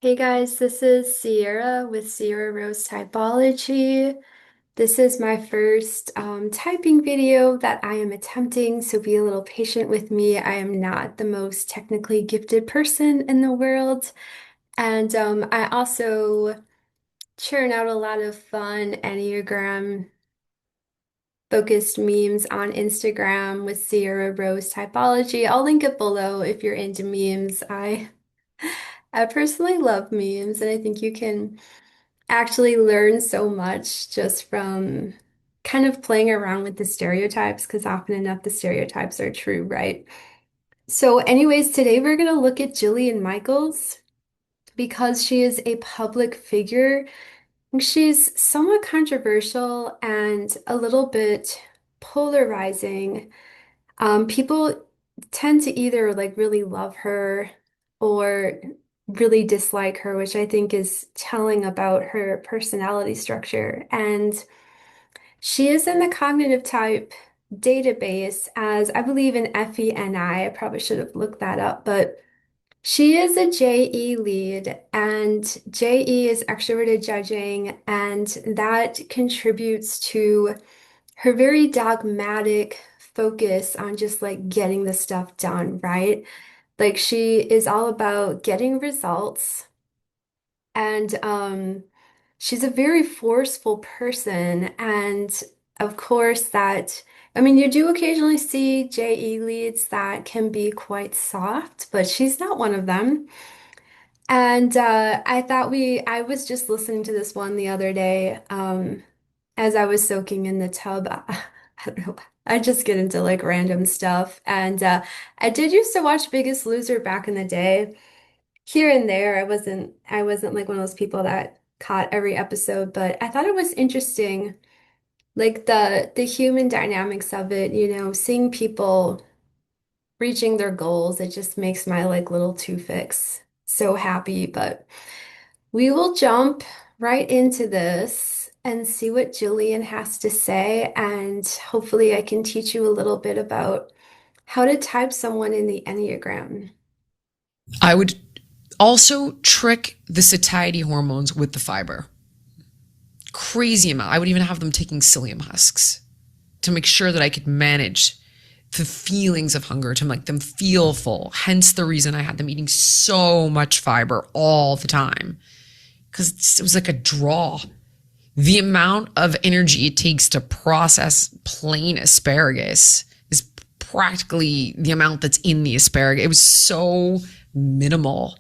Hey guys, this is Sierra with Sierra Rose Typology. This is my first typing video that I am attempting, so be a little patient with me. I am not the most technically gifted person in the world, and I also churn out a lot of fun Enneagram focused memes on Instagram with Sierra Rose Typology. I'll link it below if you're into memes. I personally love memes, and I think you can actually learn so much just from kind of playing around with the stereotypes, because often enough the stereotypes are true, right? So, anyways, today we're going to look at Jillian Michaels because she is a public figure. She's somewhat controversial and a little bit polarizing. People tend to either like really love her or really dislike her, which I think is telling about her personality structure. And she is in the cognitive type database as I believe an FENI. I probably should have looked that up, but she is a JE lead, and JE is extroverted judging, and that contributes to her very dogmatic focus on just like getting the stuff done, right? Like she is all about getting results and she's a very forceful person and of course that I mean you do occasionally see JE leads that can be quite soft, but she's not one of them. And I was just listening to this one the other day, as I was soaking in the tub. I don't know. I just get into like random stuff. And I did used to watch Biggest Loser back in the day. Here and there, I wasn't like one of those people that caught every episode, but I thought it was interesting, like the human dynamics of it, seeing people reaching their goals. It just makes my like little two fix so happy. But we will jump right into this and see what Jillian has to say, and hopefully I can teach you a little bit about how to type someone in the Enneagram. I would also trick the satiety hormones with the fiber. Crazy amount. I would even have them taking psyllium husks to make sure that I could manage the feelings of hunger, to make them feel full. Hence the reason I had them eating so much fiber all the time, because it was like a draw. The amount of energy it takes to process plain asparagus is practically the amount that's in the asparagus. It was so minimal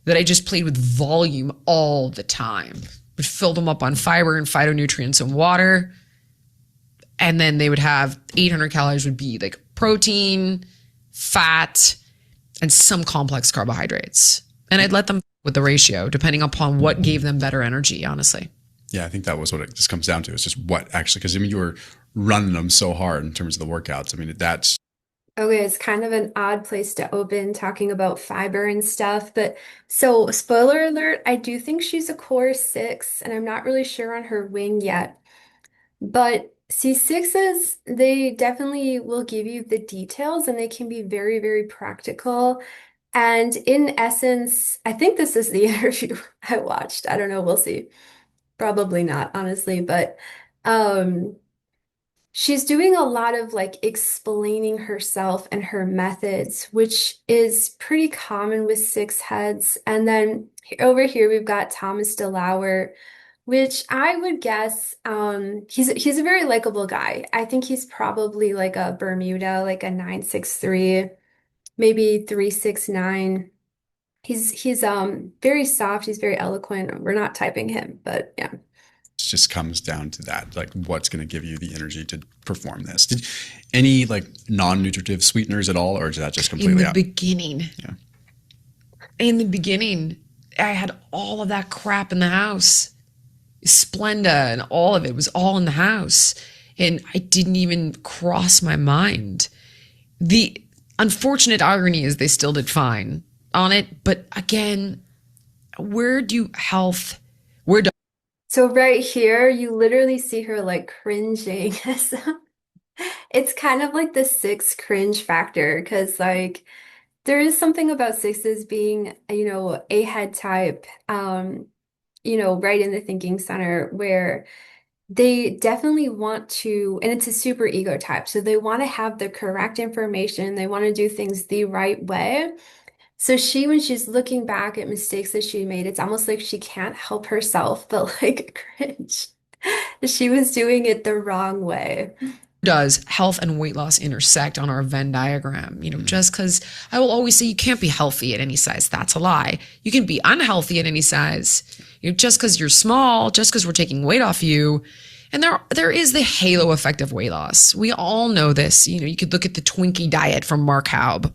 that I just played with volume all the time. Would fill them up on fiber and phytonutrients and water. And then they would have 800 calories would be like protein, fat, and some complex carbohydrates. And I'd let them with the ratio depending upon what gave them better energy, honestly. Yeah, I think that was what it just comes down to. It's just what actually, because I mean, you were running them so hard in terms of the workouts. I mean, that's Okay, it's kind of an odd place to open talking about fiber and stuff, but so spoiler alert, I do think she's a core six, and I'm not really sure on her wing yet. But C6s, they definitely will give you the details and they can be very, very practical. And in essence, I think this is the interview I watched. I don't know, we'll see. Probably not, honestly, but um she's doing a lot of like explaining herself and her methods, which is pretty common with six heads. And then over here we've got Thomas DeLauer, which I would guess he's a very likable guy. I think he's probably like a Bermuda, like a 963, maybe 369. He's very soft, he's very eloquent. We're not typing him, but yeah. just comes down to that, like what's going to give you the energy to perform this. Did any like non-nutritive sweeteners at all, or is that just In completely the out? beginning, Yeah, in the beginning, I had all of that crap in the house. Splenda and all of it was all in the house. And I didn't even cross my mind. The unfortunate irony is they still did fine on it. But again, where do health, where do So right here, you literally see her like cringing. So it's kind of like the six cringe factor because like There is something about sixes being, a head type, right in the thinking center where they definitely want to, and it's a super ego type. So they want to have the correct information. They want to do things the right way. So when she's looking back at mistakes that she made, it's almost like she can't help herself, but like cringe. She was doing it the wrong way. Does health and weight loss intersect on our Venn diagram? Just because I will always say you can't be healthy at any size. That's a lie. You can be unhealthy at any size. Just because you're small, just because we're taking weight off you. And there is the halo effect of weight loss. We all know this. You could look at the Twinkie diet from Mark Haub,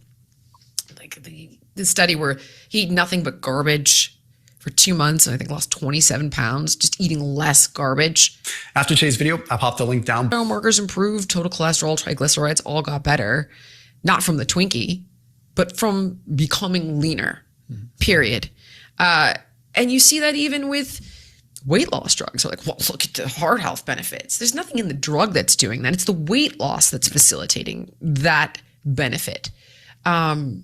like the study where he ate nothing but garbage for 2 months and I think lost 27 pounds, just eating less garbage. After today's video, I'll pop the link down. Markers improved, total cholesterol, triglycerides all got better, not from the Twinkie, but from becoming leaner, period. And you see that even with weight loss drugs. They're like, well, look at the heart health benefits. There's nothing in the drug that's doing that. It's the weight loss that's facilitating that benefit. But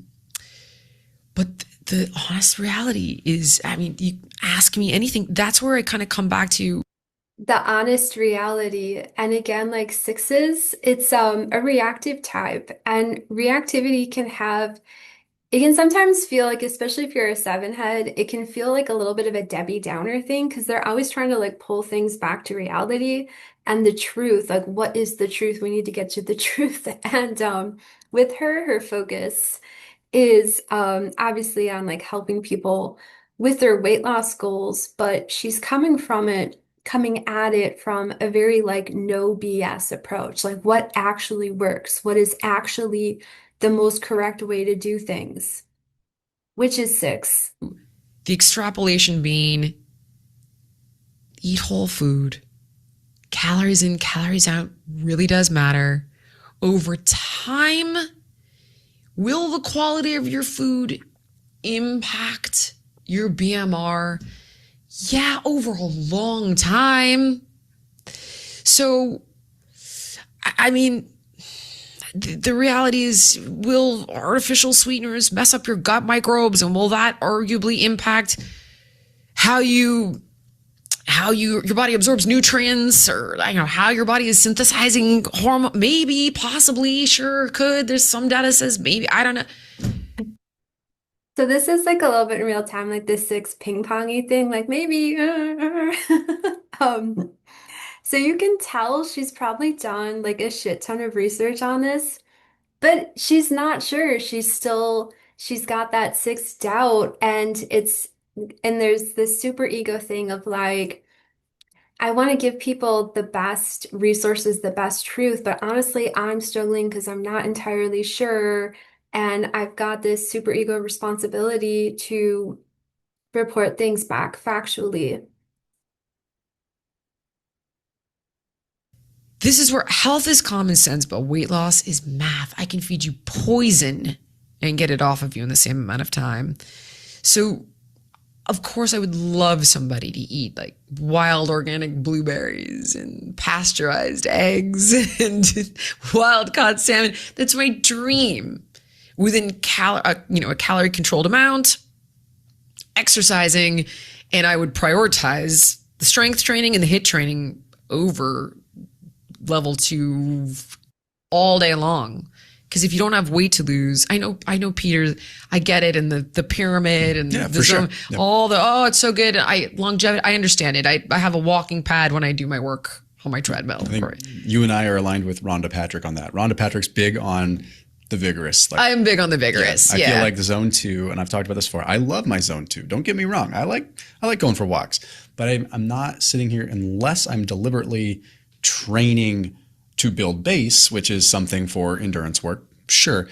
the honest reality is, you ask me anything, that's where I kind of come back to. The honest reality. And again, like sixes, it's a reactive type, and reactivity it can sometimes feel like, especially if you're a seven head, it can feel like a little bit of a Debbie Downer thing because they're always trying to like pull things back to reality and the truth. Like, what is the truth? We need to get to the truth. And with her focus is obviously on like helping people with their weight loss goals, but she's coming at it from a very like no BS approach. Like what actually works? What is actually the most correct way to do things, which is six. The extrapolation being eat whole food, calories in, calories out really does matter. Over time, will the quality of your food impact your BMR? Yeah, over a long time. So, the reality is, will artificial sweeteners mess up your gut microbes, and will that arguably impact how your body absorbs nutrients, or how your body is synthesizing hormone? Maybe, possibly, sure, could. There's some data says maybe, I don't know. So this is like a little bit in real time, like this six ping-pongy thing, like maybe. So you can tell she's probably done like a shit ton of research on this, but she's not sure. She's got that six doubt, and there's this super ego thing of like, I want to give people the best resources, the best truth, but honestly, I'm struggling because I'm not entirely sure. And I've got this super ego responsibility to report things back factually. This is where health is common sense, but weight loss is math. I can feed you poison and get it off of you in the same amount of time. So, of course, I would love somebody to eat like wild organic blueberries and pasteurized eggs and wild caught salmon. That's my dream. Within a calorie controlled amount, exercising, and I would prioritize the strength training and the HIIT training over level 2 all day long. Because if you don't have weight to lose, I know, Peter, I get it, and the pyramid and yeah, for sure. Yeah. All it's so good. Longevity, I understand it. I have a walking pad when I do my work on my treadmill. I think you and I are aligned with Rhonda Patrick on that. Rhonda Patrick's big on the vigorous. I am big on the vigorous. I feel like the zone 2, and I've talked about this before. I love my zone 2. Don't get me wrong. I like going for walks, but I'm not sitting here unless I'm deliberately training to build base, which is something for endurance work. Sure.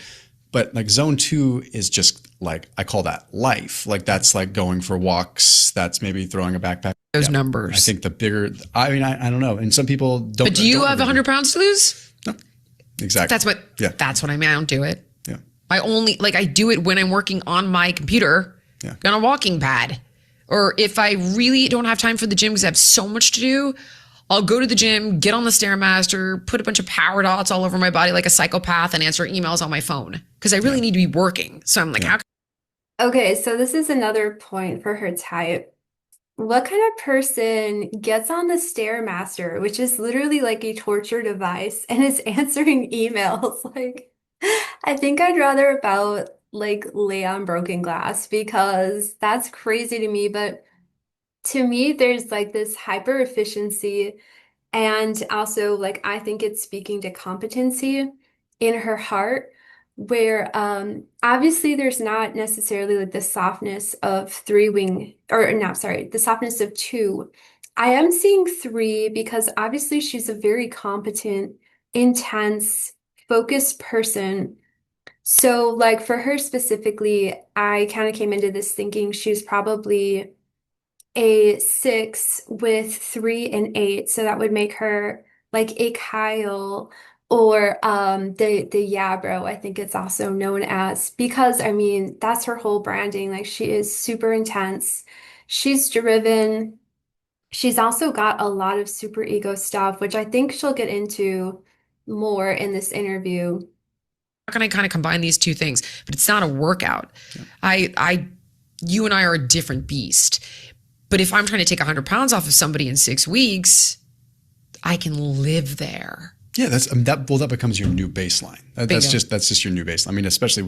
But like zone 2 is just like, I call that life. Like that's like going for walks. That's maybe throwing a backpack. Those numbers. I think the bigger, I don't know. And some people don't. But do you have 100 pounds to lose? No. Exactly. That's what I mean. I don't do it. Yeah. I do it when I'm working on my computer on a walking pad. Or if I really don't have time for the gym because I have so much to do, I'll go to the gym, get on the Stairmaster, put a bunch of power dots all over my body like a psychopath, and answer emails on my phone because I really Yeah. need to be working. So I'm like, Yeah. how can Okay, so this is another point for her type. What kind of person gets on the Stairmaster, which is literally like a torture device, and is answering emails? Like, I think I'd rather about like lay on broken glass because that's crazy to me. But to me, there's like this hyper efficiency. And also, like, I think it's speaking to competency in her heart, where obviously there's not necessarily like the softness of three wing, or not, sorry, the softness of two. I am seeing three because obviously she's a very competent, intense, focused person. So, like, for her specifically, I kind of came into this thinking she's probably a six with three and eight, so that would make her like a Kyle or the yeah bro, I think it's also known as, because I mean that's her whole branding. Like she is super intense. She's driven. She's also got a lot of super ego stuff, which I think she'll get into more in this interview. I kind of combine these two things? But it's not a workout. Yeah. You and I are a different beast. But if I'm trying to take 100 pounds off of somebody in 6 weeks, I can live there. Yeah, that becomes your new baseline. Bingo. That's just your new baseline. I mean, especially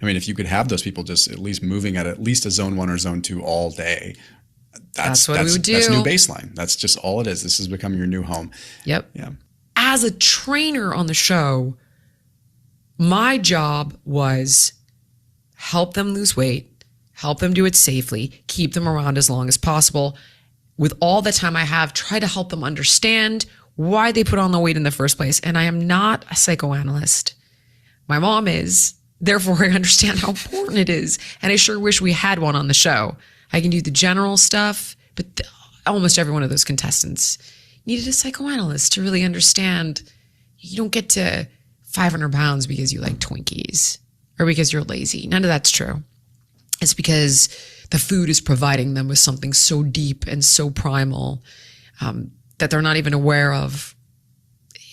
if you could have those people just at least moving at least a zone 1 or zone 2 all day, That's what we would do. That's new baseline. That's just all it is. This has become your new home. Yep. Yeah. As a trainer on the show, my job was help them lose weight, help them do it safely, keep them around as long as possible. With all the time I have, try to help them understand why they put on the weight in the first place. And I am not a psychoanalyst. My mom is. Therefore, I understand how important it is. And I sure wish we had one on the show. I can do the general stuff, but almost every one of those contestants needed a psychoanalyst to really understand you don't get to 500 pounds because you like Twinkies or because you're lazy. None of that's true. It's because the food is providing them with something so deep and so primal that they're not even aware of.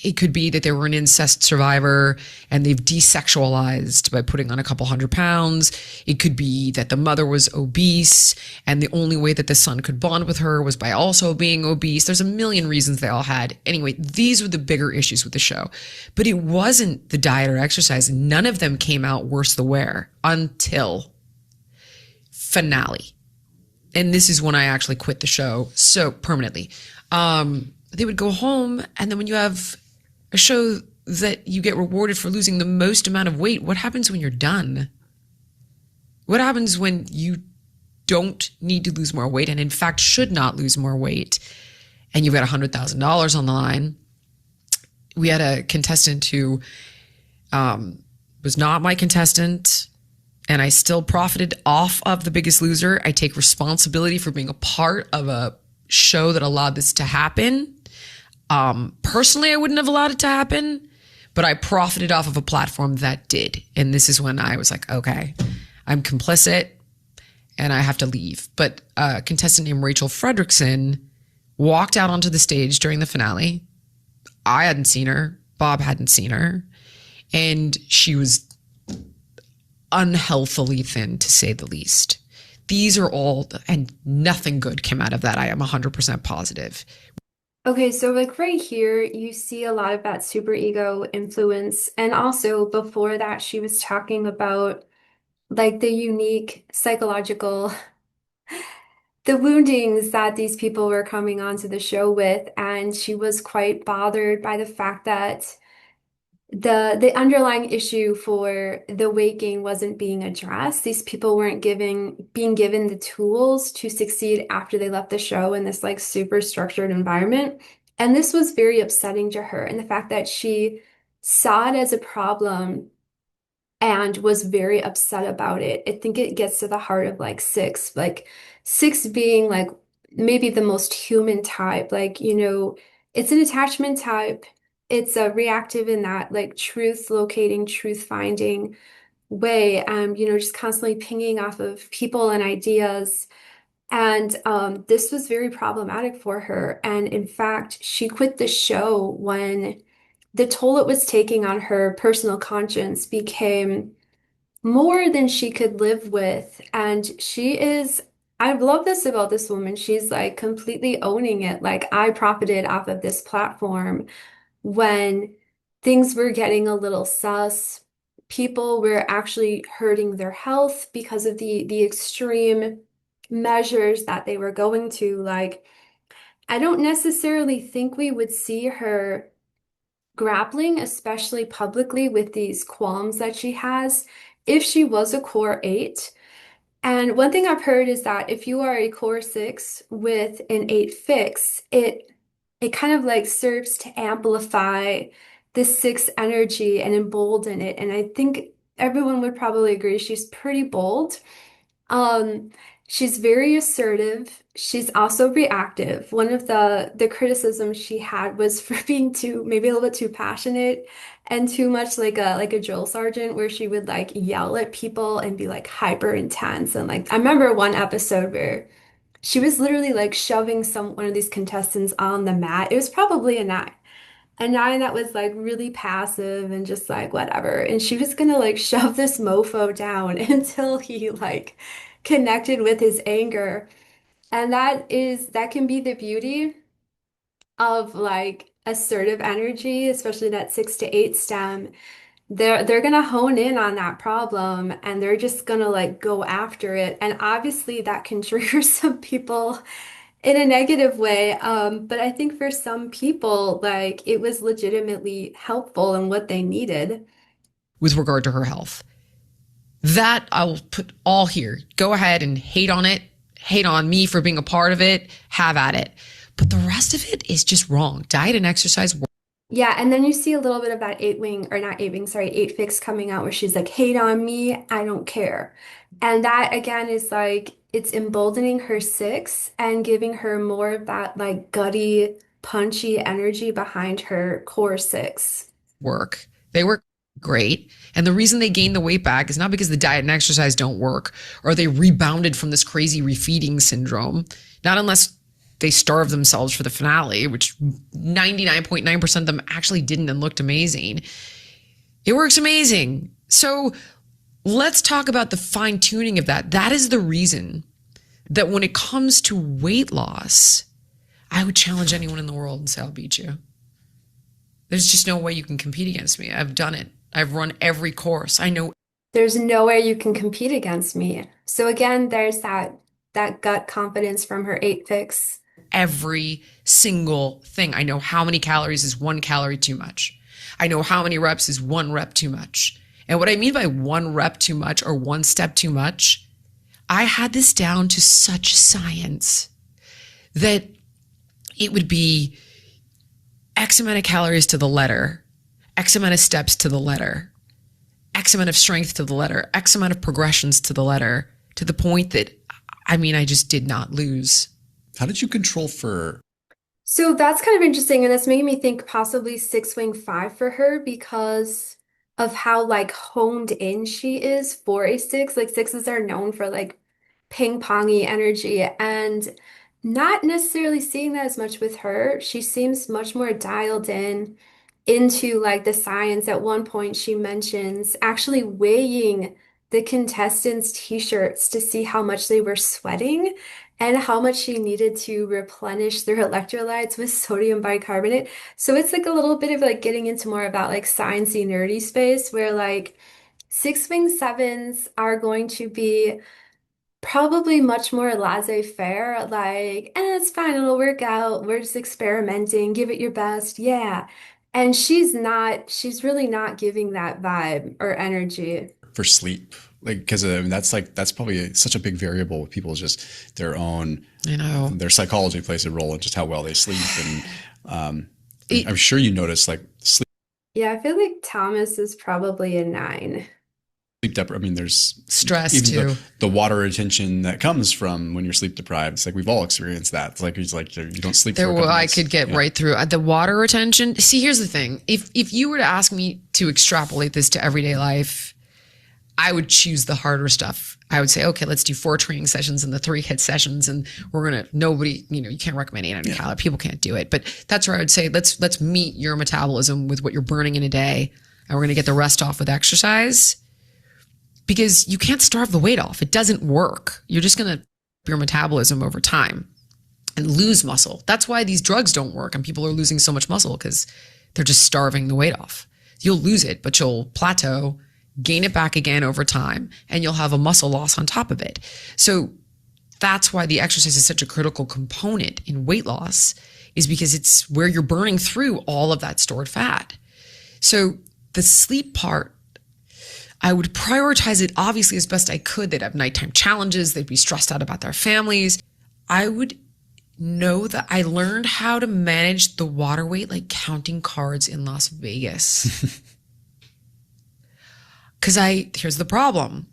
It could be that they were an incest survivor and they've desexualized by putting on a couple 100 pounds. It could be that the mother was obese and the only way that the son could bond with her was by also being obese. There's a million reasons they all had. Anyway, these were the bigger issues with the show. But it wasn't the diet or exercise. None of them came out worse the wear until finale. And this is when I actually quit the show so permanently. They would go home, and then when you have a show that you get rewarded for losing the most amount of weight, what happens when you're done? What happens when you don't need to lose more weight and in fact should not lose more weight and you've got $100,000 on the line? We had a contestant who was not my contestant, and I still profited off of The Biggest Loser. I take responsibility for being a part of a show that allowed this to happen. Personally, I wouldn't have allowed it to happen, but I profited off of a platform that did. And this is when I was like, okay, I'm complicit and I have to leave. But a contestant named Rachel Fredrickson walked out onto the stage during the finale. I hadn't seen her. Bob hadn't seen her. And she was unhealthily thin, to say the least. These are all, and nothing good came out of that. I am 100% positive. Okay, so like right here, you see a lot of that super ego influence. And also before that, she was talking about like the unique psychological, the woundings that these people were coming onto the show with. And she was quite bothered by the fact that the underlying issue for the weight gain wasn't being addressed. These people weren't being given the tools to succeed after they left the show in this like super structured environment. And this was very upsetting to her. And the fact that she saw it as a problem and was very upset about it. I think it gets to the heart of like six being like maybe the most human type. Like, it's an attachment type. It's a reactive in that like truth locating, truth finding way. Just constantly pinging off of people and ideas. And this was very problematic for her. And in fact, she quit the show when the toll it was taking on her personal conscience became more than she could live with. And I love this about this woman. She's like completely owning it. Like, I profited off of this platform when things were getting a little sus. People were actually hurting their health because of the extreme measures that they were going to. Like, I don't necessarily think we would see her grappling, especially publicly, with these qualms that she has if she was a core eight. And one thing I've heard is that if you are a core six with an eight fix, it kind of like serves to amplify the six energy and embolden it. And I think everyone would probably agree she's pretty bold. Um, she's very assertive. She's also reactive. One of the criticisms she had was for being too, maybe a little bit too passionate and too much like a drill sergeant, where she would like yell at people and be like hyper intense. And like I remember one episode where she was literally like shoving one of these contestants on the mat. It was probably a nine that was like really passive and just like whatever. And she was gonna like shove this mofo down until he like connected with his anger. And that can be the beauty of like assertive energy, especially that six to eight stem. They're gonna hone in on that problem and they're just gonna like go after it. And obviously that can trigger some people in a negative way. But I think for some people, like it was legitimately helpful in what they needed. with regard to her health. That I'll put all here. Go ahead and hate on it. Hate on me for being a part of it. Have at it. But the rest of it is just wrong. Diet and exercise. Yeah, and then you see a little bit of that eight wing, or not eight wing, sorry, eight fix coming out where she's like, hate on me, I don't care. And that again is like it's emboldening her six and giving her more of that like gutty, punchy energy behind her core six. Work. They work great. And the reason they gained the weight back is not because the diet and exercise don't work or they rebounded from this crazy refeeding syndrome. Not unless they starved themselves for the finale, which 99.9% of them actually didn't and looked amazing. It works amazing. So let's talk about the fine tuning of that. That is the reason that when it comes to weight loss, I would challenge anyone in the world and say, I'll beat you. There's just no way you can compete against me. I've done it. I've run every course. I know There's no way you can compete against me. So again, there's that gut confidence from her eight fix. every single thing. I know how many calories is 1 calorie too much. I know how many reps is 1 rep too much. And what I mean by 1 rep too much or 1 step too much, I had this down to such science that it would be X amount of calories to the letter, X amount of steps to the letter, X amount of strength to the letter, X amount of progressions to the letter, to the point that, I just did not lose. How did you control for? So that's kind of interesting, and it's making me think possibly six wing five for her because of how like honed in she is for a six. Like sixes are known for like ping-pongy energy, and not necessarily seeing that as much with her. She seems much more dialed in into like the science. At one point, she mentions actually weighing the contestants' t-shirts to see how much they were sweating and how much she needed to replenish their electrolytes with sodium bicarbonate. So it's like a little bit of like getting into more about like sciencey nerdy space where like six wing sevens are going to be probably much more laissez-faire, like, it's fine, it'll work out. We're just experimenting, give it your best, yeah. And she's really not giving that vibe or energy. For sleep, like, because that's probably such a big variable with people, just their own, You know, their psychology plays a role in just how well they sleep. And it, I'm sure you notice like sleep Yeah, I feel like Thomas is probably a nine. I mean, there's stress even too. the water retention that comes from when you're sleep deprived. It's like we've all experienced that. It's like you don't sleep There, for a couple I nights. could get Yeah. right through the water retention. See, here's the thing: if you were to ask me to extrapolate this to everyday life, I would choose the harder stuff. I would say, okay, let's do 4 training sessions and the 3 hit sessions. And nobody, you can't recommend 800 Yeah. calories. People can't do it. But that's where I would say, let's meet your metabolism with what you're burning in a day. And we're going to get the rest off with exercise, because you can't starve the weight off. It doesn't work. You're just going to your metabolism over time and lose muscle. That's why these drugs don't work and people are losing so much muscle, because they're just starving the weight off. You'll lose it, but you'll plateau, gain it back again over time, and you'll have a muscle loss on top of it. So that's why the exercise is such a critical component in weight loss, is because it's where you're burning through all of that stored fat. So the sleep part, I would prioritize it obviously as best I could. They'd have nighttime challenges. They'd be stressed out about their families. I would know that I learned how to manage the water weight like counting cards in Las Vegas. Because here's the problem.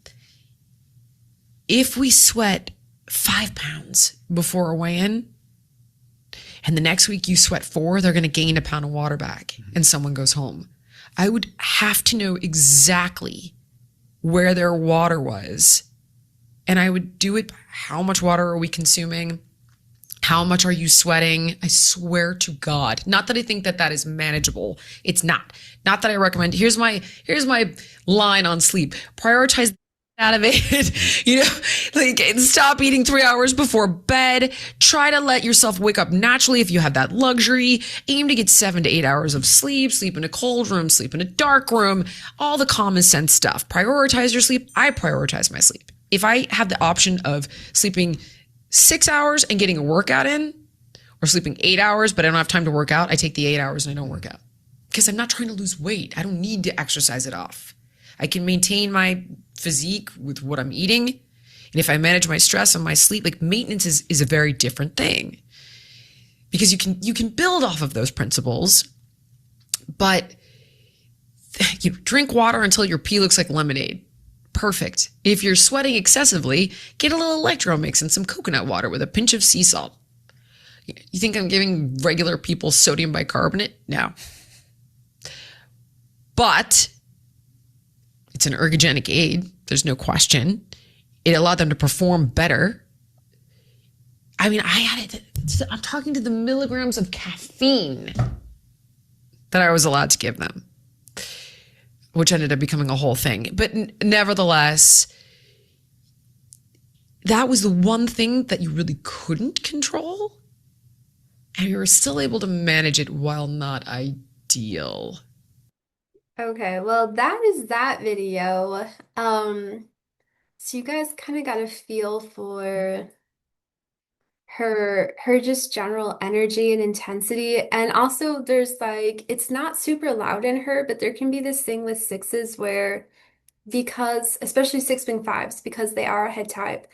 If we sweat 5 pounds before a weigh-in, and the next week you sweat 4, they're going to gain a pound of water back and someone goes home. I would have to know exactly where their water was. And I would do it. How much water are we consuming? How much are you sweating? I swear to God. Not that I think that that is manageable. It's not. Not that I recommend. Here's my line on sleep. Prioritize out of it. Like stop eating 3 hours before bed. Try to let yourself wake up naturally if you have that luxury. Aim to get 7 to 8 hours of sleep. Sleep in a cold room, sleep in a dark room, all the common sense stuff. Prioritize your sleep. I prioritize my sleep. If I have the option of sleeping 6 hours and getting a workout in, or sleeping 8 hours, but I don't have time to work out, I take the 8 hours and I don't work out. Because I'm not trying to lose weight. I don't need to exercise it off. I can maintain my physique with what I'm eating. And if I manage my stress and my sleep, like maintenance is a very different thing. Because you can build off of those principles, but you drink water until your pee looks like lemonade. Perfect. If you're sweating excessively, get a little electro mix and some coconut water with a pinch of sea salt. You think I'm giving regular people sodium bicarbonate? No. But it's an ergogenic aid. There's no question. It allowed them to perform better. I mean, I'm talking to the milligrams of caffeine that I was allowed to give them, which ended up becoming a whole thing. But nevertheless, that was the one thing that you really couldn't control. And you were still able to manage it while not ideal. Okay, well, that is that video. So you guys kind of got a feel for her just general energy and intensity. And also there's like it's not super loud in her, but there can be this thing with sixes where because especially 6.5s, because they are a head type,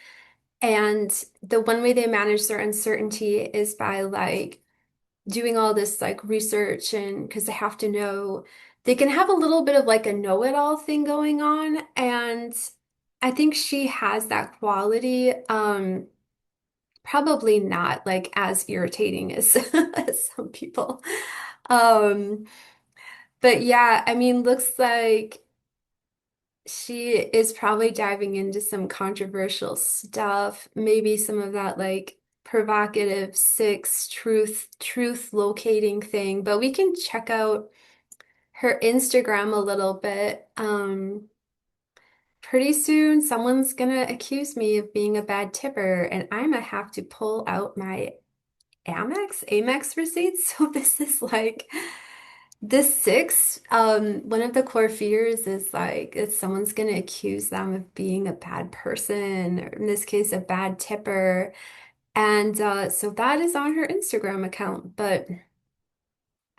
and the one way they manage their uncertainty is by like doing all this like research, and because they have to know, they can have a little bit of like a know-it-all thing going on. And I think she has that quality. Probably not like as irritating as, as some people. Um, but yeah, I mean, looks like she is probably diving into some controversial stuff, maybe some of that like provocative six truth locating thing, but we can check out her Instagram a little bit. Pretty soon someone's gonna accuse me of being a bad tipper, and I'm gonna have to pull out my Amex receipts. So this is like this six. One of the core fears is like that someone's gonna accuse them of being a bad person, or in this case, a bad tipper. And so that is on her Instagram account. But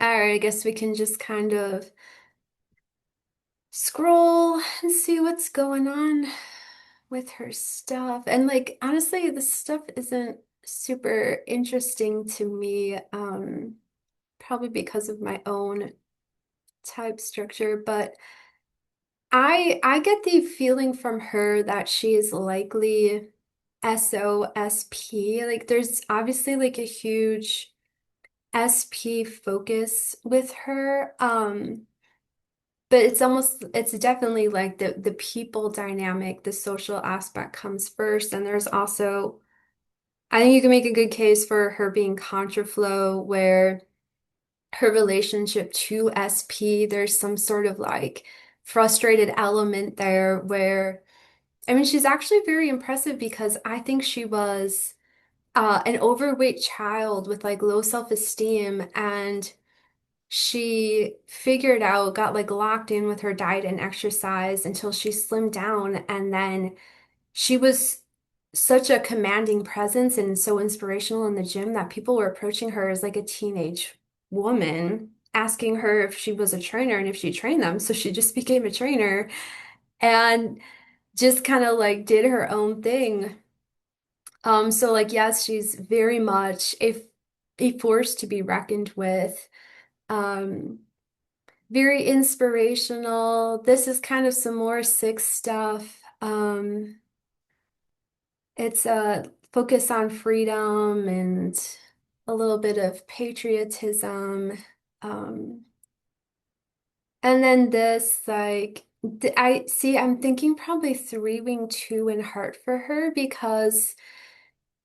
all right, I guess we can just kind of scroll and see what's going on with her stuff. And like honestly, this stuff isn't super interesting to me. Probably because of my own type structure, but I get the feeling from her that she is likely SoSp. Like there's obviously like a huge SP focus with her. but it's definitely like the people dynamic, the social aspect comes first. And there's also, I think you can make a good case for her being contraflow, where her relationship to SP, there's some sort of like frustrated element there where, I mean, she's actually very impressive because I think she was an overweight child with like low self-esteem, and she figured out, got like locked in with her diet and exercise until she slimmed down. And then she was such a commanding presence and so inspirational in the gym that people were approaching her as like a teenage woman, asking her if she was a trainer and if she trained them. So she just became a trainer and just kind of like did her own thing. So like yes, she's very much a force to be reckoned with. Um, Very inspirational. This is kind of some more sick stuff. It's a focus on freedom and a little bit of patriotism. Um, and then this, like, I see, I'm thinking probably three wing two in heart for her because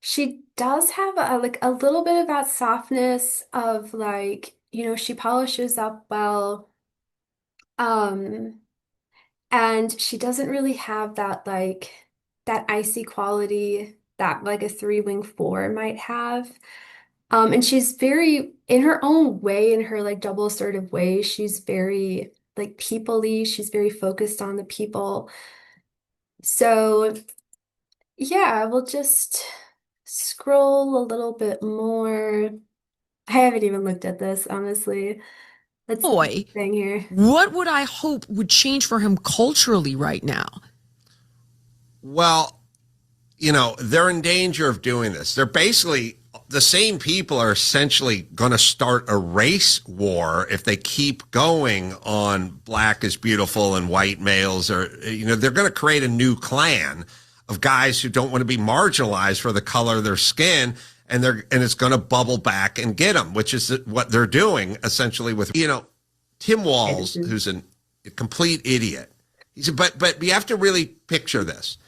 she does have a, like a little bit of that softness of like, she polishes up well. Um, And she doesn't really have that like that icy quality that like a three wing four might have. And she's very in her own way, in her like double assertive way, she's very like people-y, she's very focused on the people. So yeah, we'll just scroll a little bit more. I haven't even looked at this, honestly. Let's see Boy, what's saying here. what would I hope would change for him culturally right now? Well, they're in danger of doing this. They're basically the same people are essentially going to start a race war if they keep going on black is beautiful and white males are, they're going to create a new clan of guys who don't want to be marginalized for the color of their skin. And it's going to bubble back and get them, which is what they're doing essentially with, Tim Okay, this Walz, is who's a complete idiot. He said, but you have to really picture this.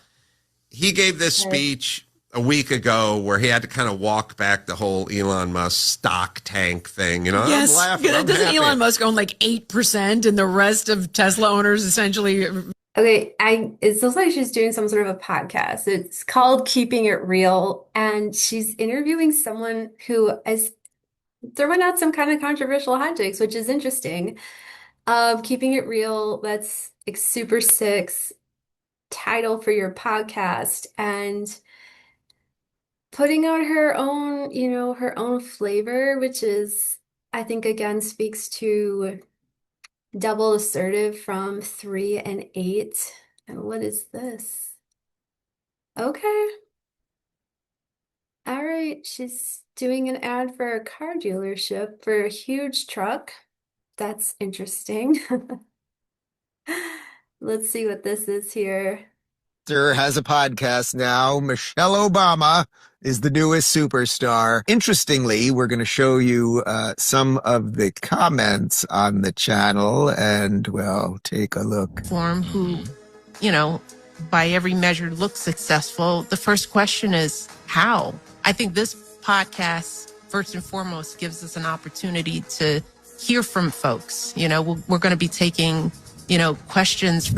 He gave this okay. speech a week ago where he had to kind of walk back the whole Elon Musk stock tank thing. I'm Yes. laughing. I'm Doesn't happy. Elon Musk own like 8% and the rest of Tesla owners essentially? Okay, it looks like she's doing some sort of a podcast. It's called Keeping It Real, and she's interviewing someone who is throwing out some kind of controversial hot takes, which is interesting. Keeping It Real, that's like super six title for your podcast, and putting out her own, her own flavor, which is, I think, again, speaks to double assertive from three and eight. And what is this? Okay. All right. She's doing an ad for a car dealership for a huge truck. That's interesting. Let's see what this is here. Has a podcast now. Michelle Obama is the newest superstar. Interestingly, we're going to show you some of the comments on the channel, and well, take a look. Form who, by every measure looks successful. The first question is how? I think this podcast, first and foremost, gives us an opportunity to hear from folks. We're going to be taking, questions.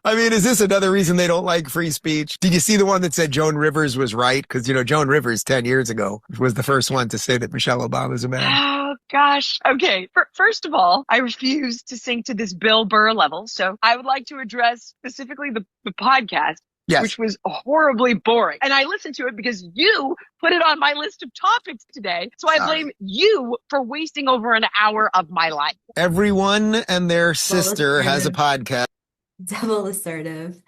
I mean, is this another reason they don't like free speech? Did you see the one that said Joan Rivers was right? Because, Joan Rivers 10 years ago was the first one to say that Michelle Obama's a man. Oh, gosh. Okay. First of all, I refuse to sink to this Bill Burr level. So I would like to address specifically the podcast, Yes. which was horribly boring. And I listened to it because you put it on my list of topics today. So I blame you for wasting over an hour of my life. Everyone and their sister has a podcast. Double assertive.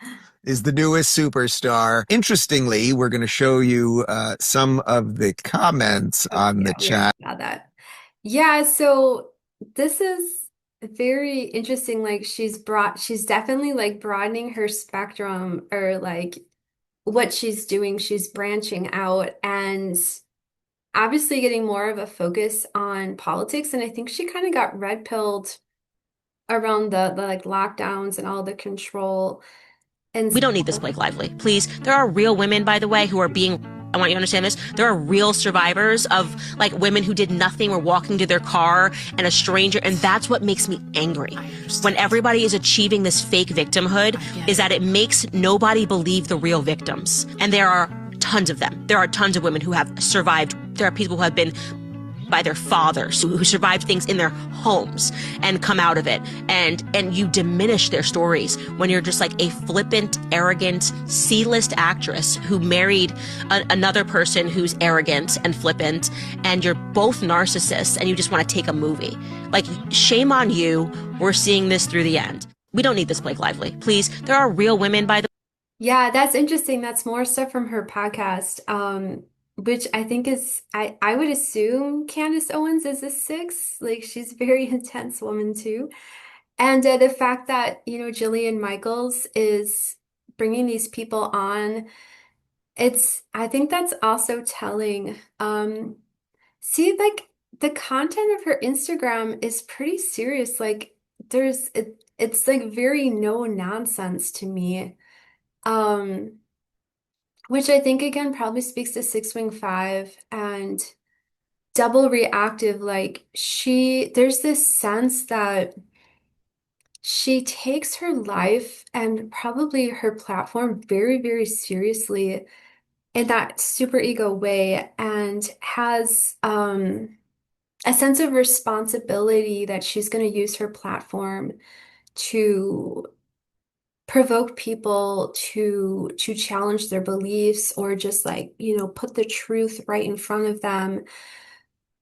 Is the newest superstar. Interestingly, we're going to show you some of the comments on the Yeah, chat. we already saw that. Yeah, so this is very interesting. Like she's definitely like broadening her spectrum, or like what she's doing. She's branching out and obviously getting more of a focus on politics. And I think she kind of got red pilled around the like lockdowns and all the control. And We don't need this Blake Lively, please. There are real women, by the way, who are being, I want you to understand this, there are real survivors of like women who did nothing, were walking to their car and a stranger, and that's what makes me angry. When everybody is achieving this fake victimhood, is that it makes nobody believe the real victims. And there are tons of them. There are tons of women who have survived. There are people who have been by their fathers, who survived things in their homes and come out of it. And you diminish their stories when you're just like a flippant, arrogant, C-list actress who married another person who's arrogant and flippant, and you're both narcissists and you just want to take a movie. Like, shame on you. We're seeing this through the end. We don't need this Blake Lively, please. There are real women by the yeah, that's interesting. That's more stuff from her podcast. Which I think is I would assume Candace Owens is a six. Like she's a very intense woman too. And the fact that, Jillian Michaels is bringing these people on, I think that's also telling. See, like the content of her Instagram is pretty serious. Like it's like very no nonsense to me. Um, which I think again probably speaks to Six Wing Five and double reactive. Like there's this sense that she takes her life and probably her platform very, very seriously in that super ego way and has a sense of responsibility that she's going to use her platform to provoke people to challenge their beliefs or just like, put the truth right in front of them,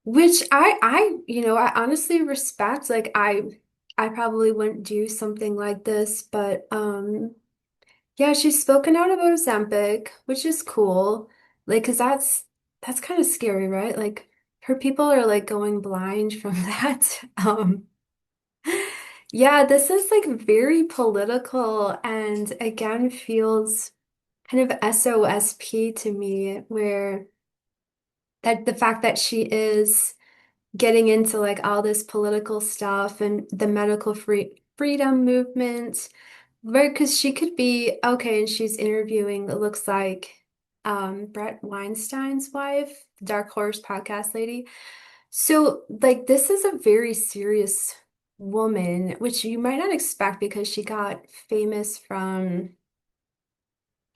which I honestly respect. Like I probably wouldn't do something like this, but yeah, she's spoken out about Ozempic, which is cool. Like, 'cause that's kind of scary, right? Like her people are like going blind from that. Yeah, this is like very political and again feels kind of SOSP to me, where that the fact that she is getting into like all this political stuff and the medical freedom movement, right? Because she could be okay, and she's interviewing, it looks like, Brett Weinstein's wife, the Dark Horse podcast lady. So, like, this is a very serious woman, which you might not expect because she got famous from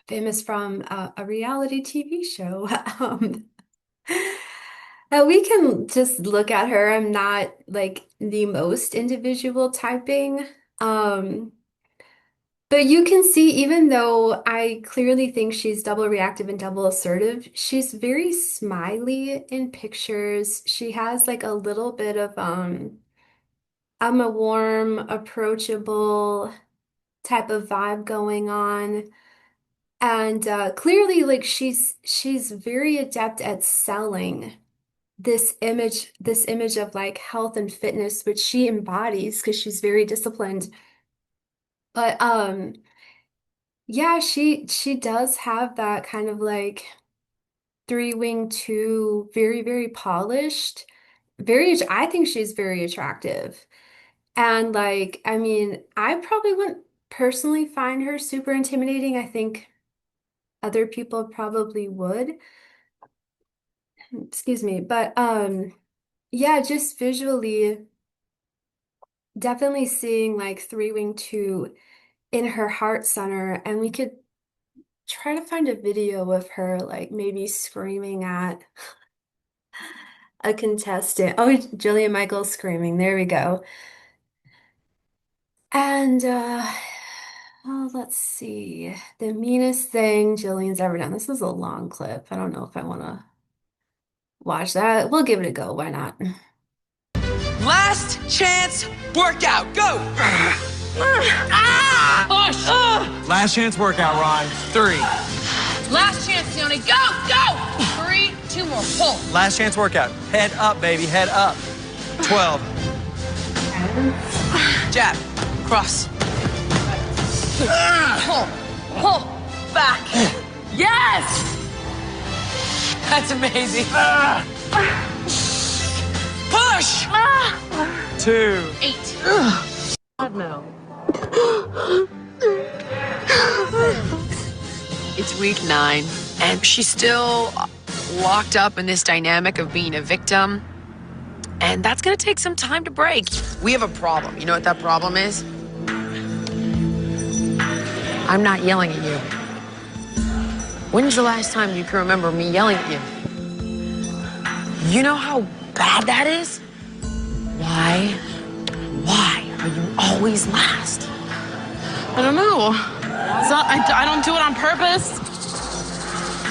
a reality TV show. We can just look at her. I'm not like the most individual typing. Um, but you can see, even though I clearly think she's double reactive and double assertive, she's very smiley in pictures. She has like a little bit of I'm a warm, approachable type of vibe going on. And clearly like she's very adept at selling this image of like health and fitness, which she embodies because she's very disciplined. But yeah, she does have that kind of like three wing two, very, very polished, I think she's very attractive. And like, I mean, I probably wouldn't personally find her super intimidating. I think other people probably would. Excuse me. But yeah, just visually, definitely seeing like three wing two in her heart center, and we could try to find a video of her like maybe screaming at a contestant. Oh, Jillian Michaels screaming. There we go. And oh, let's see. The meanest thing Jillian's ever done. This is a long clip. I don't know if I want to watch that. We'll give it a go. Why not? Last chance workout. Go. Push. Last chance workout, Ron. 3. Last chance, Yoni. Go. Go. 3, 2 more. Pull. Last chance workout. Head up, baby. Head up. 12. Jab. Cross. Pull. Pull. Back. Yes. That's amazing. Push. 2. 8. God, no. It's week 9, and she's still locked up in this dynamic of being a victim, and that's gonna take some time to break. We have a problem. You know what that problem is? I'm not yelling at you. When's the last time you can remember me yelling at you? You know how bad that is? Why? Why are you always last? I don't know. I don't do it on purpose.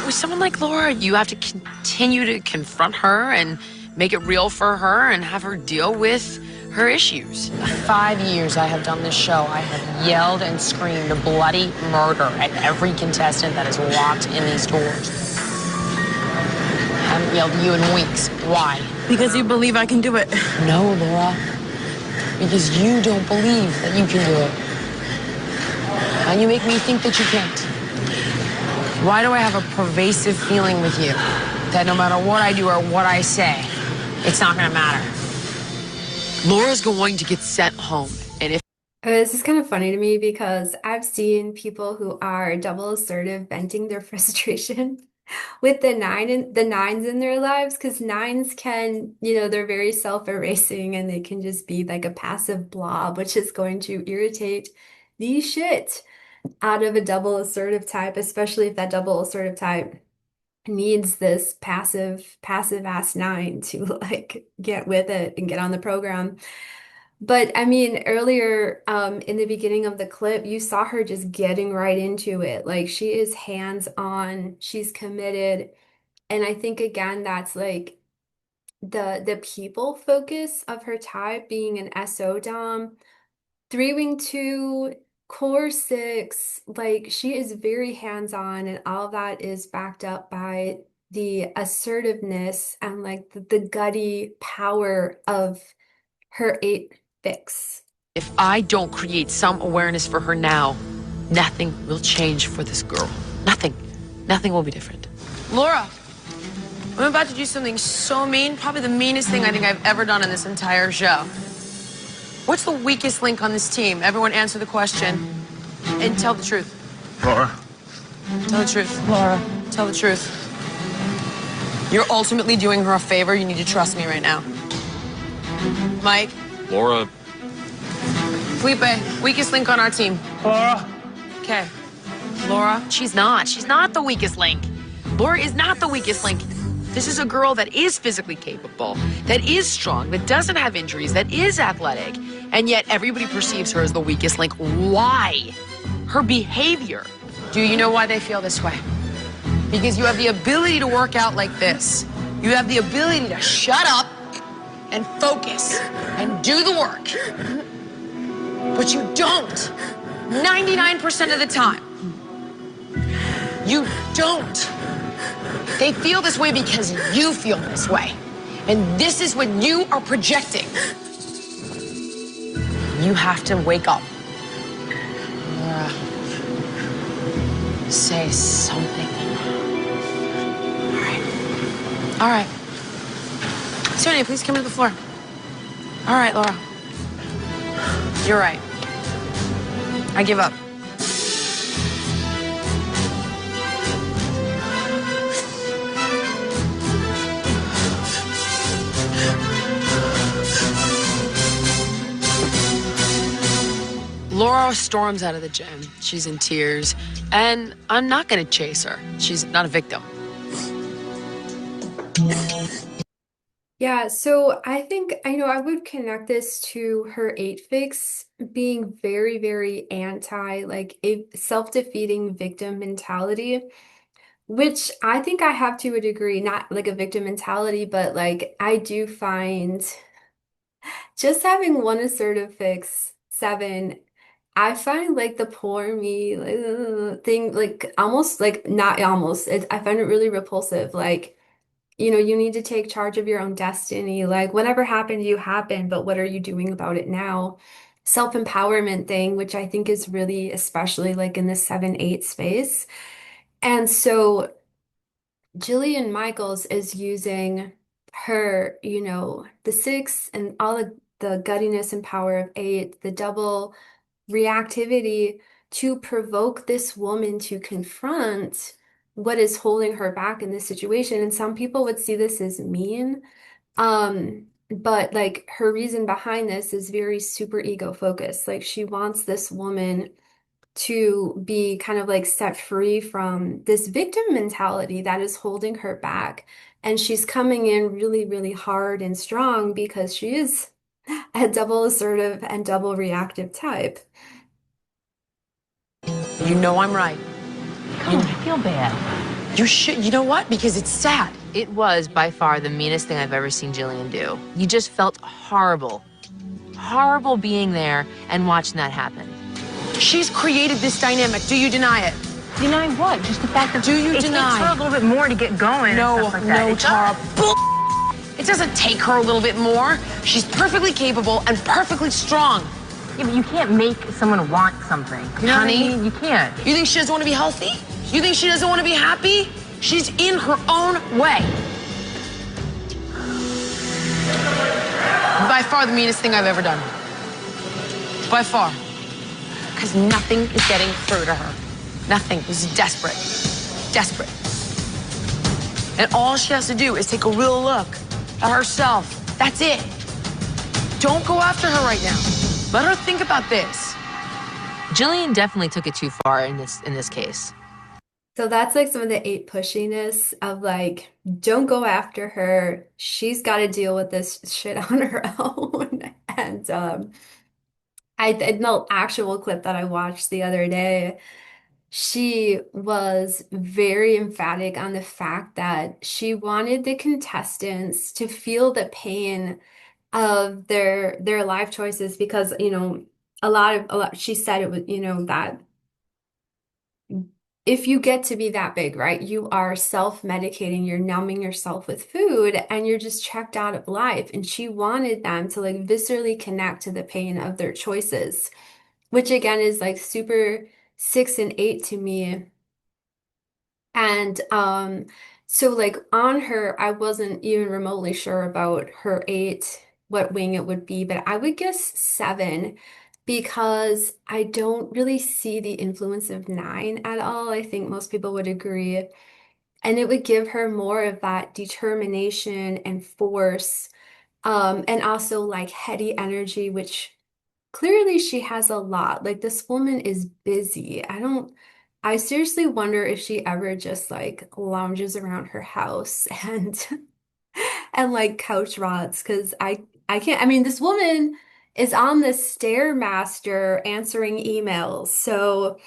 With someone like Laura, you have to continue to confront her and make it real for her and have her deal with her issues. 5 years I have done this show. I have yelled and screamed bloody murder at every contestant that has walked in these doors. I haven't yelled at you in weeks. Why? Because you believe I can do it. No, Laura. Because you don't believe that you can do it. And you make me think that you can't. Why do I have a pervasive feeling with you that no matter what I do or what I say, it's not gonna matter? Laura's going to get sent home, and if This is kind of funny to me because I've seen people who are double assertive venting their frustration with the nines in their lives because nines can, they're very self-erasing and they can just be like a passive blob, which is going to irritate the shit out of a double assertive type, especially if that double assertive type needs this passive ass nine to like get with it and get on the program. But I mean, earlier in the beginning of the clip, you saw her just getting right into it. Like she is hands on, she's committed. And I think again, that's like the people focus of her type being an SO dom. Three wing two, core six, like she is very hands-on, and all of that is backed up by the assertiveness and like the gutty power of her eight fix. if I don't create some awareness for her now, nothing will change for this girl. Nothing. Nothing will be different. Laura, I'm about to do something so mean, probably the meanest thing I think I've ever done in this entire show. What's the weakest link on this team? Everyone answer the question and tell the truth. Laura. Tell the truth. Laura, tell the truth. You're ultimately doing her a favor. You need to trust me right now. Mike. Laura. Felipe, weakest link on our team. Laura. Okay. Laura, she's not. She's not the weakest link. Laura is not the weakest link. This is a girl that is physically capable, that is strong, that doesn't have injuries, that is athletic, and yet everybody perceives her as the weakest link. Why? Her behavior. Do you know why they feel this way? Because you have the ability to work out like this. You have the ability to shut up and focus and do the work. But you don't. 99% of the time. You don't. They feel this way because you feel this way. And this is what you are projecting. You have to wake up. Laura, say something. All right. All right. Sonia, please come to the floor. All right, Laura. You're right. I give up. Laura storms out of the gym. She's in tears, and I'm not going to chase her. She's not a victim. Yeah, so I think, I would connect this to her eight fix being very, very anti, like a self-defeating victim mentality, which I think I have to a degree, not like a victim mentality, but like I do find just having one assertive fix, seven, I find like the poor me like, thing, like almost like not almost, I find it really repulsive. Like, you need to take charge of your own destiny. Like, whatever happened, you happened, but what are you doing about it now? Self-empowerment thing, which I think is really, especially like in the 7-8 space. And so Jillian Michaels is using her, the six and all the the guttiness and power of 8, the double reactivity to provoke this woman to confront what is holding her back in this situation. And some people would see this as mean. But like her reason behind this is very super ego focused. Like she wants this woman to be kind of like set free from this victim mentality that is holding her back. And she's coming in really, really hard and strong because she is a double assertive and double reactive type. You know I'm right. Oh, I feel bad. You should. You know what? Because it's sad. It was by far the meanest thing I've ever seen Jillian do. You just felt horrible. Horrible being there and watching that happen. She's created this dynamic. Do you deny it? Deny what? Just the fact that Do you it deny? takes her a little bit more to get going. No, and stuff like that. no, It Tara. does. Bull. It doesn't take her a little bit more. She's perfectly capable and perfectly strong. Yeah, but you can't make someone want something. You know Honey, what I mean? You can't. You think she doesn't want to be healthy? You think she doesn't want to be happy? She's in her own way. By far the meanest thing I've ever done. By far. Because nothing is getting through to her. Nothing. She's desperate. Desperate. And all she has to do is take a real look at herself. That's it. Don't go after her right now. Let her think about this. Jillian definitely took it too far in this case. So that's like some of the 8 pushiness of like, don't go after her. She's got to deal with this shit on her own. And in the actual clip that I watched the other day, she was very emphatic on the fact that she wanted the contestants to feel the pain of their life choices because, you know, a lot she said it was, you know, that if you get to be that big, right, you are self-medicating, you're numbing yourself with food, and you're just checked out of life. And she wanted them to like viscerally connect to the pain of their choices, which again is like super 6 and 8 to me. And so like on her, I wasn't even remotely sure about her 8, what wing it would be, but I would guess 7 because I don't really see the influence of 9 at all. I think most people would agree. And it would give her more of that determination and force, and also like heady energy, which clearly she has a lot. Like this woman is busy. I seriously wonder if she ever just like lounges around her house and and like couch rots because I can't. I mean, this woman is on the Stairmaster answering emails. So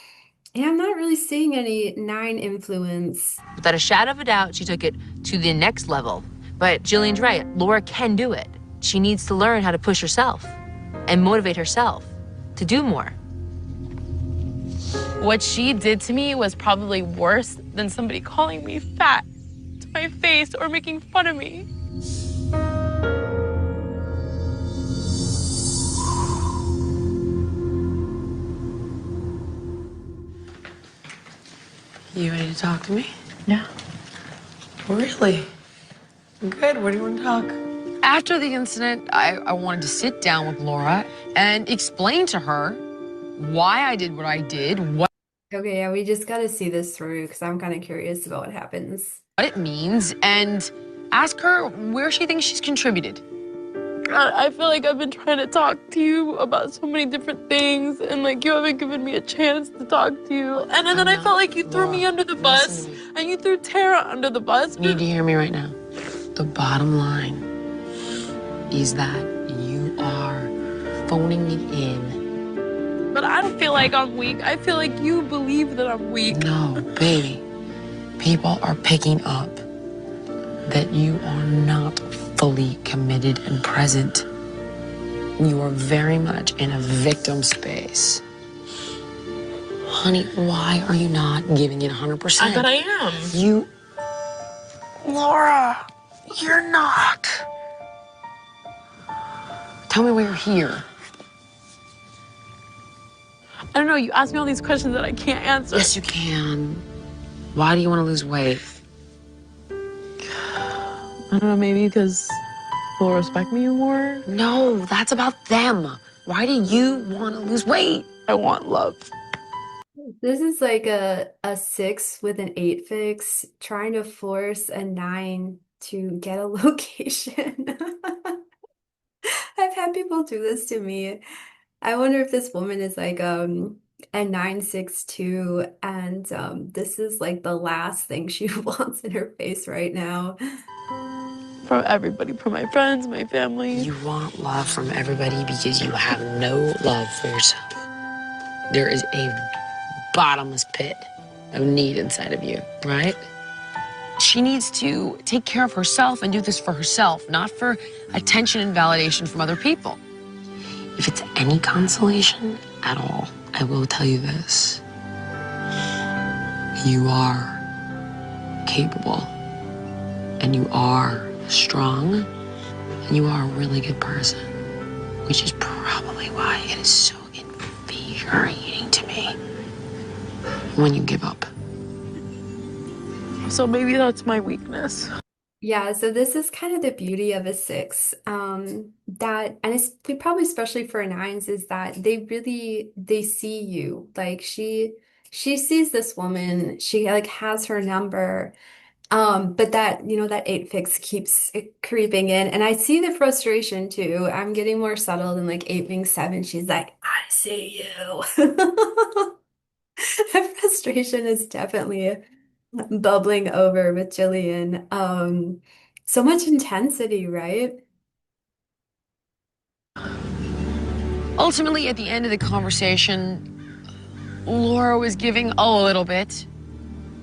yeah, I'm not really seeing any 9 influence. Without a shadow of a doubt, she took it to the next level. But Jillian's right. Laura can do it. She needs to learn how to push herself and motivate herself to do more. What she did to me was probably worse than somebody calling me fat to my face or making fun of me. You ready to talk to me? Yeah. Really? Good. What do you want to talk? After the incident, I wanted to sit down with Laura and explain to her why I did what I did, what Okay, yeah, we just got to see this through because I'm kind of curious about what happens. it means, and ask her where she thinks she's contributed. I feel like I've been trying to talk to you about so many different things, and like you haven't given me a chance to talk to you. And then I felt like you threw me under the bus, and you threw Tara under the bus. You need to hear me right now. The bottom line is that you are phoning it in. But I don't feel like I'm weak. I feel like you believe that I'm weak. No, baby. People are picking up that you are not fully committed and present. You are very much in a victim space. Honey, why are you not giving it 100%? But I am. You... Laura, you're not. Tell me why you're here. I don't know, you ask me all these questions that I can't answer. Yes, you can. Why do you want to lose weight? I don't know, maybe because will respect me more. No, that's about them. Why do you want to lose weight? I want love. This is like a 6 with an 8 fix trying to force a 9 to get a location. I've had people do this to me. I wonder if this woman is like a 962 and this is like the last thing she wants in her face right now. From everybody, from my friends, my family. You want love from everybody because you have no love for yourself. There is a bottomless pit of need inside of you, right? She needs to take care of herself and do this for herself, not for attention and validation from other people. If it's any consolation at all, I will tell you this. You are capable, and you are strong, and you are a really good person, which is probably why it is so infuriating to me when you give up. So maybe that's my weakness. Yeah, so this is kind of the beauty of a 6. That and it's probably especially for nines is that they see you. Like she sees this woman, she like has her number. But that, that 8 fix keeps creeping in. And I see the frustration too. I'm getting more subtle than like 8 being 7. She's like, I see you. The frustration is definitely bubbling over with Jillian. So much intensity, right? Ultimately, at the end of the conversation, Laura was giving a little bit,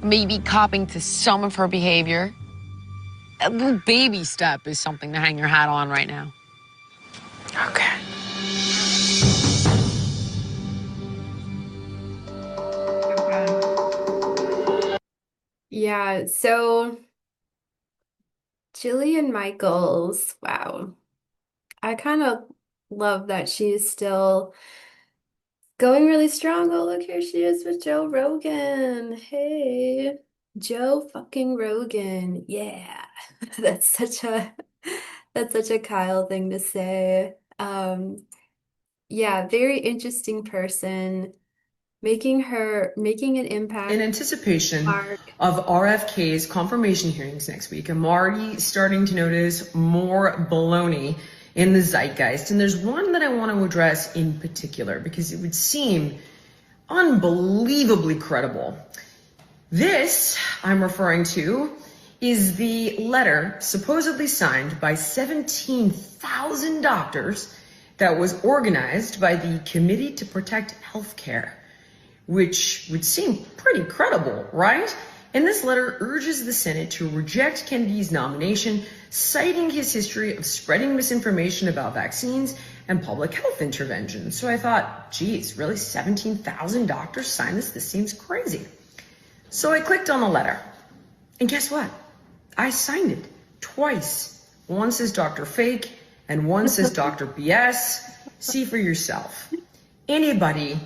maybe copping to some of her behavior. A little baby step is something to hang your hat on right now. Okay. Yeah, so Jillian Michaels, wow. I kind of love that she's still going really strong. Oh, look, here she is with Joe Rogan. Hey, Joe fucking Rogan. Yeah. That's such a Kyle thing to say. Yeah, very interesting person, making an impact. In anticipation Mark. of RFK's confirmation hearings next week, I'm already starting to notice more baloney in the zeitgeist. And there's one that I want to address in particular because it would seem unbelievably credible. This I'm referring to is the letter supposedly signed by 17,000 doctors that was organized by the Committee to Protect Healthcare, which would seem pretty credible, right? And this letter urges the Senate to reject Kennedy's nomination, citing his history of spreading misinformation about vaccines and public health intervention. So I thought, geez, really 17,000 doctors signed this? This seems crazy. So I clicked on the letter, and guess what? I signed it twice. One says Dr. Fake, and one says Dr. BS. See for yourself. Anybody,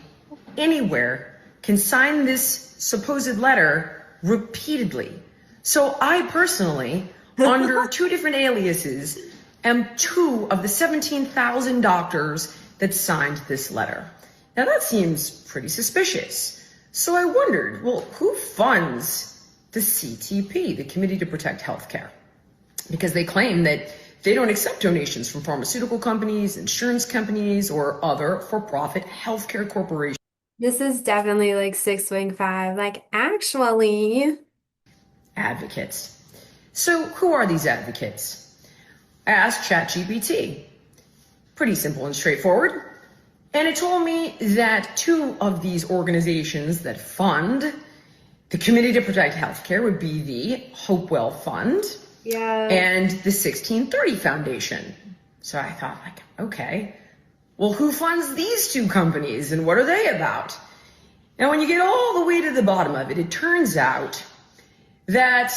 anywhere, can sign this supposed letter repeatedly. So I personally, under 2 different aliases, am 2 of the 17,000 doctors that signed this letter. Now that seems pretty suspicious. So I wondered, well, who funds the CTP, the Committee to Protect Healthcare? Because they claim that they don't accept donations from pharmaceutical companies, insurance companies, or other for-profit healthcare corporations. This is definitely like 6 wing 5. Like, actually, Advocates. So who are these advocates? I asked ChatGPT. Pretty simple and straightforward. And it told me that 2 of these organizations that fund the Committee to Protect Healthcare would be the Hopewell Fund and the 1630 Foundation. So I thought, like, okay, well, who funds these 2 companies and what are they about? Now, when you get all the way to the bottom of it, it turns out that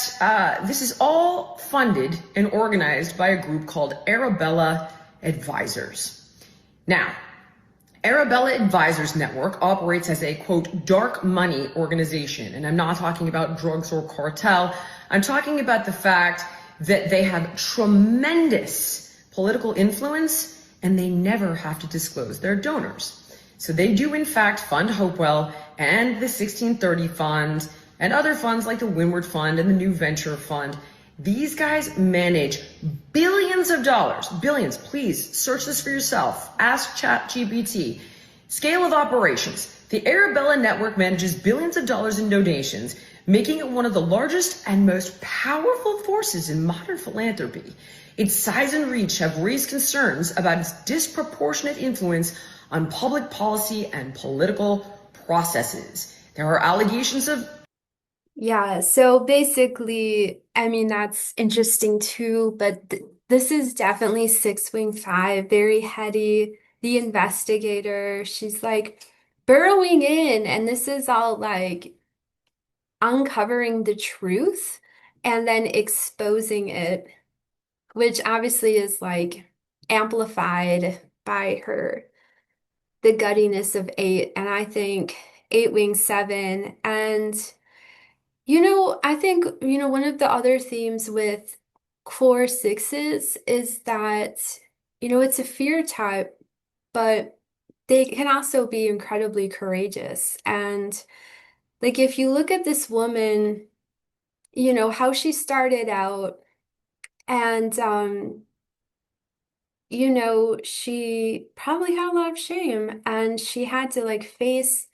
this is all funded and organized by a group called Arabella Advisors. Now, Arabella Advisors Network operates as a, quote, dark money organization. And I'm not talking about drugs or cartel. I'm talking about the fact that they have tremendous political influence, and they never have to disclose their donors. So they do in fact fund Hopewell and the 1630 Fund and other funds like the Windward Fund and the New Venture Fund. These guys manage billions of dollars, billions. Please search this for yourself. Ask ChatGPT. Scale of operations. The Arabella Network manages billions of dollars in donations, making it one of the largest and most powerful forces in modern philanthropy. Its size and reach have raised concerns about its disproportionate influence on public policy and political processes. There are allegations of Yeah, so basically, I mean, that's interesting too, but th this is definitely Six Wing Five, very heady. The investigator, she's like burrowing in, and this is all like uncovering the truth and then exposing it, which obviously is like amplified by the guttiness of eight, and I think Eight Wing Seven. And I think, one of the other themes with core sixes is that, it's a fear type, but they can also be incredibly courageous. And like, if you look at this woman, how she started out, and, she probably had a lot of shame, and she had to like face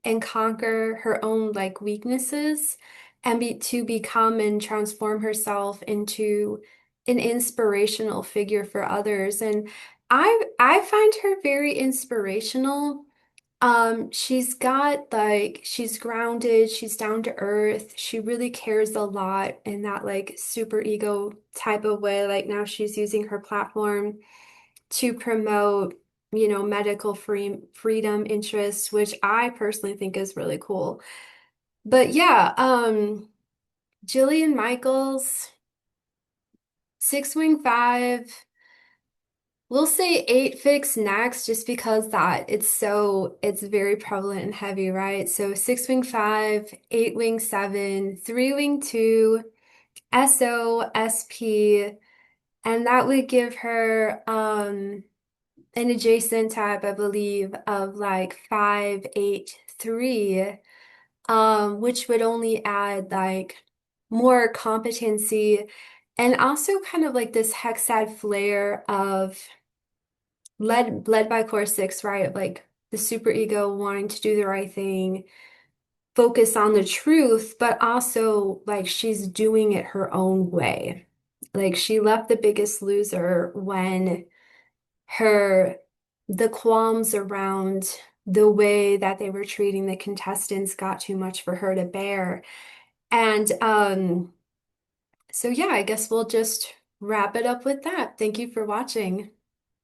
and conquer her own like weaknesses and to become and transform herself into an inspirational figure for others. And I find her very inspirational. She's grounded, she's down to earth, she really cares a lot in that like super ego type of way. Like now she's using her platform to promote, medical freedom interests, which I personally think is really cool. But yeah, Jillian Michaels, Six Wing Five, we'll say Eight Fix next, just because it's very prevalent and heavy, right? So Six Wing Five, Eight Wing Seven, Three Wing Two, SoSp, and that would give her an adjacent type, I believe, of like 583, which would only add like more competency and also kind of like this hexad flair of led by core six, right? Of like the superego wanting to do the right thing, focus on the truth, but also like she's doing it her own way. Like she left The Biggest Loser when her the qualms around the way that they were treating the contestants got too much for her to bear. And so yeah, I guess we'll just wrap it up with that. Thank you for watching.